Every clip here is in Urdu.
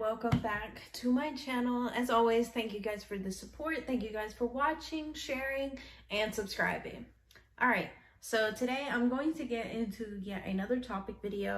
welcome back to my channel. As always, thank you guys for the support. Thank you guys for watching, sharing, and subscribing. Alright, so today I'm going to get into yet another topic video.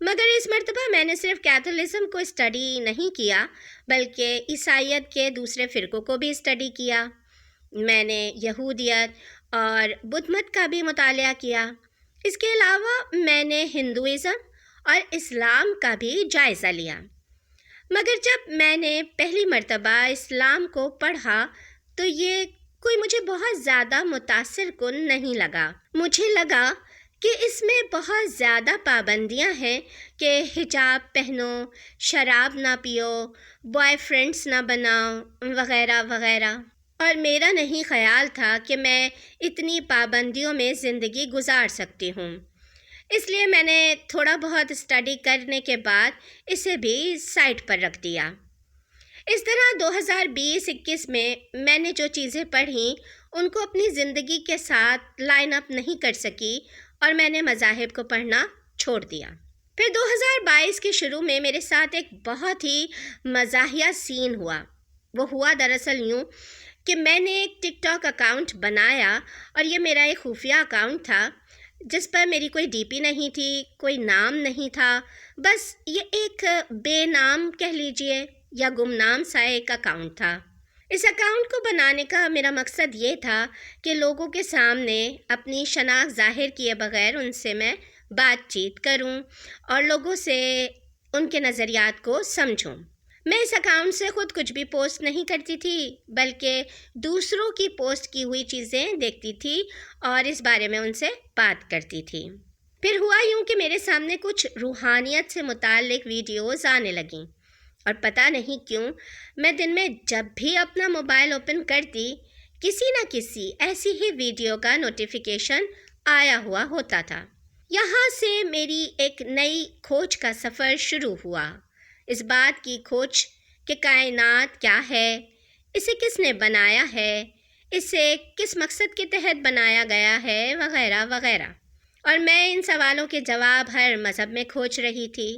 مگر اس مرتبہ میں نے صرف کیتھولزم کو اسٹڈی نہیں کیا بلکہ عیسائیت کے دوسرے فرقوں کو بھی اسٹڈی کیا۔ میں نے یہودیت اور بدھ مت کا بھی مطالعہ کیا۔ اس کے علاوہ میں نے ہندوازم اور اسلام کا بھی جائزہ لیا۔ مگر جب میں نے پہلی مرتبہ اسلام کو پڑھا تو یہ کوئی مجھے بہت زیادہ متاثر کن نہیں لگا۔ مجھے لگا کہ اس میں بہت زیادہ پابندیاں ہیں کہ حجاب پہنو، شراب نہ پیو، بوائے فرینڈس نہ بناؤ، وغیرہ وغیرہ، اور میرا نہیں خیال تھا کہ میں اتنی پابندیوں میں زندگی گزار سکتی ہوں۔ اس لیے میں نے تھوڑا بہت اسٹڈی کرنے کے بعد اسے بھی سائٹ پر رکھ دیا۔ اس طرح 2020-21 میں نے جو چیزیں پڑھیں ان کو اپنی زندگی کے ساتھ لائن اپ نہیں کر سکی اور میں نے مذاہب کو پڑھنا چھوڑ دیا۔ پھر 2022 کے شروع میں میرے ساتھ ایک بہت ہی مزاحیہ سین ہوا۔ وہ ہوا دراصل یوں کہ میں نے ایک ٹک ٹاک اکاؤنٹ بنایا اور یہ میرا ایک خفیہ اکاؤنٹ تھا جس پر میری کوئی ڈی پی نہیں تھی، کوئی نام نہیں تھا، بس یہ ایک بے نام کہہ لیجئے یا گمنام سا ایک اکاؤنٹ تھا۔ اس اکاؤنٹ کو بنانے کا میرا مقصد یہ تھا کہ لوگوں کے سامنے اپنی شناخت ظاہر کیے بغیر ان سے میں بات چیت کروں اور لوگوں سے ان کے نظریات کو سمجھوں۔ میں اس اکاؤنٹ سے خود کچھ بھی پوسٹ نہیں کرتی تھی بلکہ دوسروں کی پوسٹ کی ہوئی چیزیں دیکھتی تھی اور اس بارے میں ان سے بات کرتی تھی۔ پھر ہوا یوں کہ میرے سامنے کچھ روحانیت سے متعلق ویڈیوز آنے لگیں اور پتہ نہیں کیوں میں دن میں جب بھی اپنا موبائل اوپن کرتی کسی نہ کسی ایسی ہی ویڈیو کا نوٹیفیکیشن آیا ہوا ہوتا تھا۔ یہاں سے میری ایک نئی کھوج کا سفر شروع ہوا، اس بات کی کھوج کہ کائنات کیا ہے، اسے کس نے بنایا ہے، اسے کس مقصد کے تحت بنایا گیا ہے، وغیرہ وغیرہ، اور میں ان سوالوں کے جواب ہر مذہب میں کھوج رہی تھی۔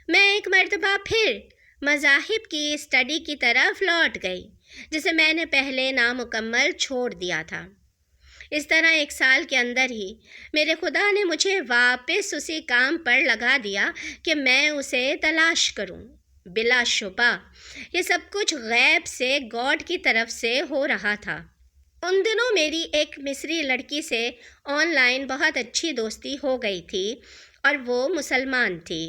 میں ایک مرتبہ پھر مذاہب کی اسٹڈی کی طرف لوٹ گئی جسے میں نے پہلے نامکمل چھوڑ دیا تھا۔ اس طرح ایک سال کے اندر ہی میرے خدا نے مجھے واپس اسی کام پر لگا دیا کہ میں اسے تلاش کروں۔ بلا شبہ یہ سب کچھ غیب سے، گاڈ کی طرف سے ہو رہا تھا۔ ان دنوں میری ایک مصری لڑکی سے آن لائن بہت اچھی دوستی ہو گئی تھی اور وہ مسلمان تھی۔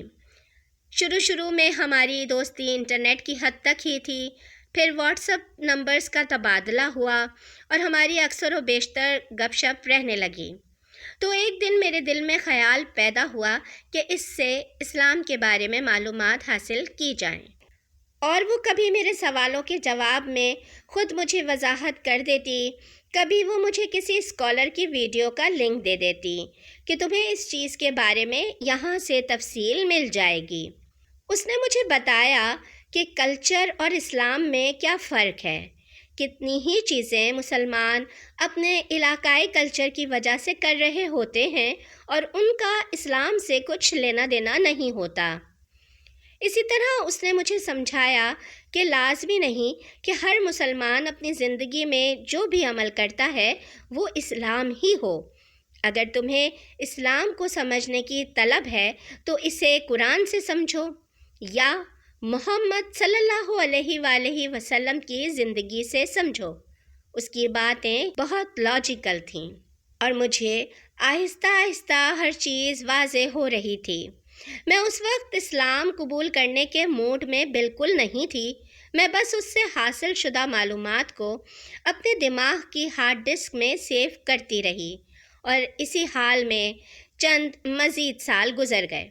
شروع میں ہماری دوستی انٹرنیٹ کی حد تک ہی تھی، پھر واٹس ایپ نمبرز کا تبادلہ ہوا اور ہماری اکثر و بیشتر گپ شپ رہنے لگی۔ تو ایک دن میرے دل میں خیال پیدا ہوا کہ اس سے اسلام کے بارے میں معلومات حاصل کی جائیں، اور وہ کبھی میرے سوالوں کے جواب میں خود مجھے وضاحت کر دیتی، کبھی وہ مجھے کسی اسکالر کی ویڈیو کا لنک دے دیتی کہ تمہیں اس چیز کے بارے میں یہاں سے تفصیل مل جائے گی۔ اس نے مجھے بتایا کہ کلچر اور اسلام میں کیا فرق ہے، کتنی ہی چیزیں مسلمان اپنے علاقائی کلچر کی وجہ سے کر رہے ہوتے ہیں اور ان کا اسلام سے کچھ لینا دینا نہیں ہوتا۔ اسی طرح اس نے مجھے سمجھایا کہ لازمی نہیں کہ ہر مسلمان اپنی زندگی میں جو بھی عمل کرتا ہے وہ اسلام ہی ہو۔ اگر تمہیں اسلام کو سمجھنے کی طلب ہے تو اسے قرآن سے سمجھو یا محمد صلی اللہ علیہ وآلہ وسلم کی زندگی سے سمجھو۔ اس کی باتیں بہت لاجیکل تھیں اور مجھے آہستہ آہستہ ہر چیز واضح ہو رہی تھی۔ میں اس وقت اسلام قبول کرنے کے موڈ میں بالکل نہیں تھی، میں بس اس سے حاصل شدہ معلومات کو اپنے دماغ کی ہارڈ ڈسک میں سیو کرتی رہی اور اسی حال میں چند مزید سال گزر گئے۔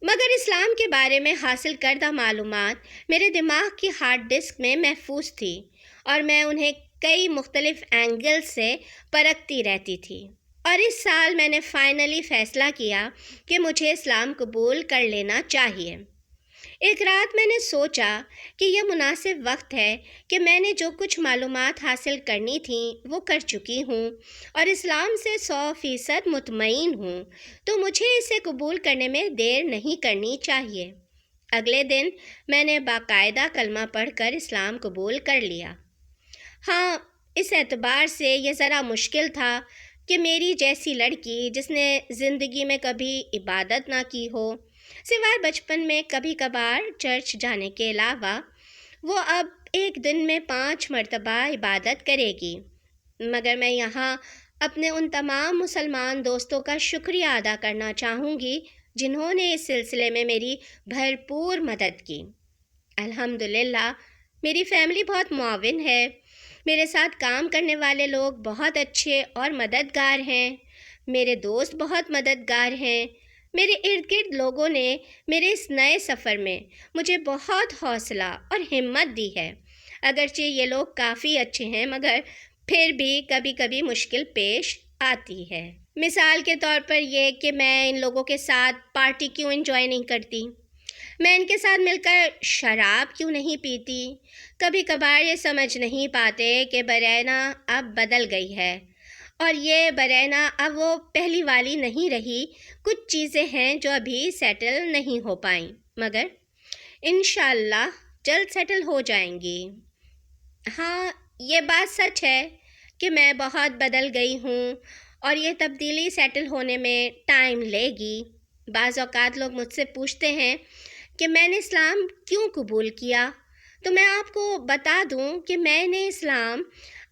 مگر اسلام کے بارے میں حاصل کردہ معلومات میرے دماغ کی ہارڈ ڈسک میں محفوظ تھی اور میں انہیں کئی مختلف اینگل سے پرکھتی رہتی تھی، اور اس سال میں نے فائنلی فیصلہ کیا کہ مجھے اسلام قبول کر لینا چاہیے۔ ایک رات میں نے سوچا کہ یہ مناسب وقت ہے کہ میں نے جو کچھ معلومات حاصل کرنی تھیں وہ کر چکی ہوں اور اسلام سے 100% مطمئن ہوں، تو مجھے اسے قبول کرنے میں دیر نہیں کرنی چاہیے۔ اگلے دن میں نے باقاعدہ کلمہ پڑھ کر اسلام قبول کر لیا۔ ہاں، اس اعتبار سے یہ ذرا مشکل تھا کہ میری جیسی لڑکی جس نے زندگی میں کبھی عبادت نہ کی ہو سوائے بچپن میں کبھی کبھار چرچ جانے کے علاوہ وہ اب ایک دن میں 5 مرتبہ عبادت کرے گی۔ مگر میں یہاں اپنے ان تمام مسلمان دوستوں کا شکریہ ادا کرنا چاہوں گی جنہوں نے اس سلسلے میں میری بھرپور مدد کی۔ الحمدللہ میری فیملی بہت معاون ہے، میرے ساتھ کام کرنے والے لوگ بہت اچھے اور مددگار ہیں، میرے دوست بہت مددگار ہیں۔ میرے ارد گرد لوگوں نے میرے اس نئے سفر میں مجھے بہت حوصلہ اور ہمت دی ہے۔ اگرچہ یہ لوگ کافی اچھے ہیں مگر پھر بھی کبھی کبھی مشکل پیش آتی ہے۔ مثال کے طور پر یہ کہ میں ان لوگوں کے ساتھ پارٹی کیوں انجوائے نہیں کرتی، میں ان کے ساتھ مل کر شراب کیوں نہیں پیتی۔ کبھی کبھار یہ سمجھ نہیں پاتے کہ برینا اب بدل گئی ہے اور یہ برینا اب وہ پہلی والی نہیں رہی۔ کچھ چیزیں ہیں جو ابھی سیٹل نہیں ہو پائیں مگر انشاءاللہ جلد سیٹل ہو جائیں گی۔ ہاں یہ بات سچ ہے کہ میں بہت بدل گئی ہوں اور یہ تبدیلی سیٹل ہونے میں ٹائم لے گی۔ بعض اوقات لوگ مجھ سے پوچھتے ہیں کہ میں نے اسلام کیوں قبول کیا، تو میں آپ کو بتا دوں کہ میں نے اسلام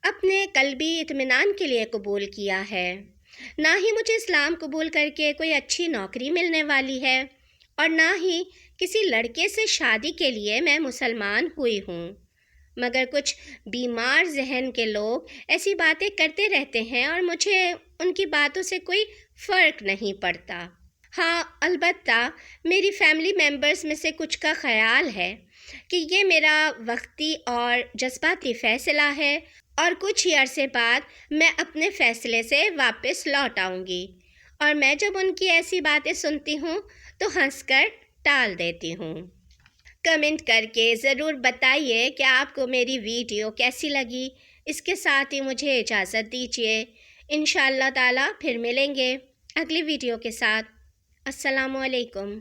اپنے قلبی اطمینان کے لیے قبول کیا ہے، نہ ہی مجھے اسلام قبول کر کے کوئی اچھی نوکری ملنے والی ہے اور نہ ہی کسی لڑکے سے شادی کے لیے میں مسلمان ہوئی ہوں۔ مگر کچھ بیمار ذہن کے لوگ ایسی باتیں کرتے رہتے ہیں اور مجھے ان کی باتوں سے کوئی فرق نہیں پڑتا۔ ہاں البتہ میری فیملی ممبرز میں سے کچھ کا خیال ہے کہ یہ میرا وقتی اور جذباتی فیصلہ ہے اور کچھ ہی عرصے بعد میں اپنے فیصلے سے واپس لوٹ آؤں گی، اور میں جب ان کی ایسی باتیں سنتی ہوں تو ہنس کر ٹال دیتی ہوں۔ کمنٹ کر کے ضرور بتائیے کہ آپ کو میری ویڈیو کیسی لگی۔ اس کے ساتھ ہی مجھے اجازت دیجیے، انشاءاللہ تعالی پھر ملیں گے اگلی ویڈیو کے ساتھ۔ السلام علیکم۔